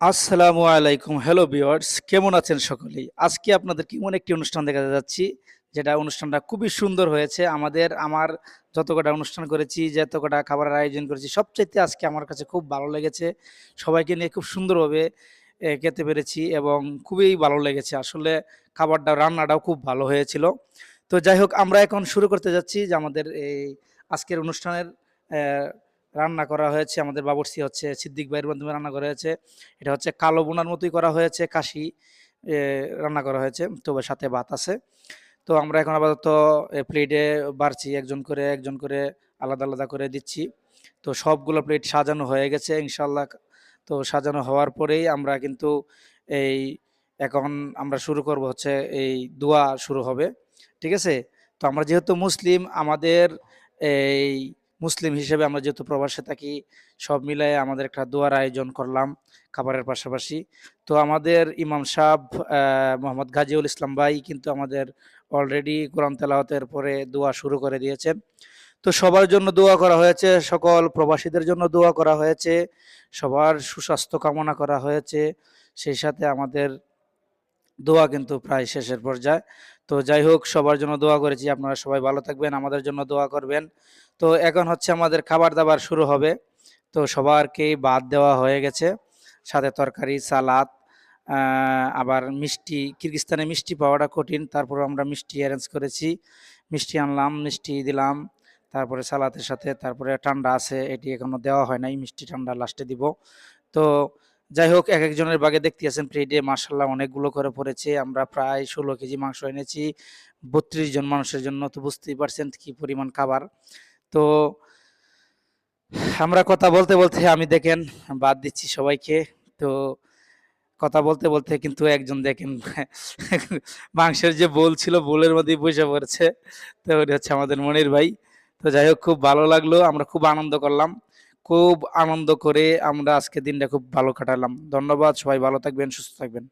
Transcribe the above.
আসসালামু আলাইকুম। Hello viewers, কেমন আছেন সকলেই? আজকে আপনাদেরকে এমন একটি অনুষ্ঠান দেখাতে যাচ্ছি, যেটা অনুষ্ঠানটা খুবই সুন্দর হয়েছে। আমার যত কটা অনুষ্ঠান করেছি, যত কটা খাবারের আয়োজন করেছি, সবচাইতে আজকে আমার কাছে খুব ভালো লেগেছে। সবাইকে নিয়ে খুব সুন্দরভাবে খেতে পেরেছি এবং খুবই ভালো লেগেছে। আসলে রান্নাটাও খুব ভালো হয়েছিল। তো যাই হোক, আমরা এখন শুরু করতে যাচ্ছি যে আমাদের এই আজকের অনুষ্ঠানের অ্যা রান্না করা হয়েছে। আমাদের বাবুর্চি হচ্ছে সিদ্দিক ভাইয়ের মাধ্যমে রান্না করা হয়েছে। এটা হচ্ছে কালো বোনার মতোই করা হয়েছে, কাশি এ রান্না করা হয়েছে। তবে সাথে ভাত আছে। তো আমরা এখন আপাতত প্লেটে বাড়ছি। একজন করে আলাদা, আলাদা করে দিচ্ছি। তো সবগুলো প্লেট সাজানো হয়ে গেছে ইনশাআল্লাহ। তো সাজানো হওয়ার পরেই আমরা কিন্তু এই এখন আমরা শুরু করব হচ্ছে এই দোয়া শুরু হবে। ঠিক আছে? তো আমরা যেহেতু মুসলিম, আমাদের এই মুসলিম হিসেবে আমরা যেহেতু প্রবাসে থাকি, সব মিলায়ে আমাদের একটা দোয়ার আয়োজন করলাম খাবারের পাশাপাশি। তো আমাদের ইমাম সাহেব মোহাম্মদ গাজীউল ইসলাম ভাই কিন্তু আমাদের অলরেডি কোরআন তেলাওয়াতের পরে দোয়া শুরু করে দিয়েছেন। তো সবার জন্য দোয়া করা হয়েছে, সকল প্রবাসীদের জন্য দোয়া করা হয়েছে, সবার সুস্বাস্থ্য কামনা করা হয়েছে। সেই সাথে আমাদের দোয়া কিন্তু প্রায় শেষের পর্যায়ে। তো যাই হোক, সবার জন্য দোয়া করেছি। আপনারা সবাই ভালো থাকবেন, আমাদের জন্য দোয়া করবেন। তো এখন হচ্ছে আমাদের খাবার-দাবার শুরু হবে। তো সবারকেই ভাত দেওয়া হয়ে গেছে। সাথে তরকারি, সালাদ, আ আবার মিষ্টি। কিরগিজস্তানে মিষ্টি পাওয়াটা কঠিন। তারপরেও আমরা মিষ্টি এরেঞ্জ করেছি। মিষ্টি আনলাম, মিষ্টি দিলাম। তারপরে সালাদের সাথে তারপরে ঠান্ডা আছে, এটি এখনো দেওয়া হয় নাই। মিষ্টি ঠান্ডা লাস্টে দিব। তো যাই হোক, একেকজনের ভাগে দেখতেছেন প্লেটে মাশাআল্লাহ অনেকগুলো করে পড়েছে। আমরা প্রায় ১৬ কেজি মাংস এনেছি ৩২ জন মানুষের জন্য। তো বুঝতেই পারছেন কি পরিমাণ খাবার। তো আমরা কথা বলতে, বলতে আমি দেখেন বাদ দিচ্ছি সবাইকে। তো কথা বলতে, বলতে কিন্তু একজন দেখেন মাংসের যে বোল ছিল, বোলের মধ্যেই বইসা পড়েছে। তো উনি হচ্ছে আমাদের মনির ভাই। তো যাই হোক, খুব ভালো লাগলো। আমরা খুব আনন্দ করলাম। খুব আনন্দ করে আমরা আজকের দিনটা খুব ভালো কাটালাম। ধন্যবাদ। সবাই ভালো থাকবেন, সুস্থ থাকবেন।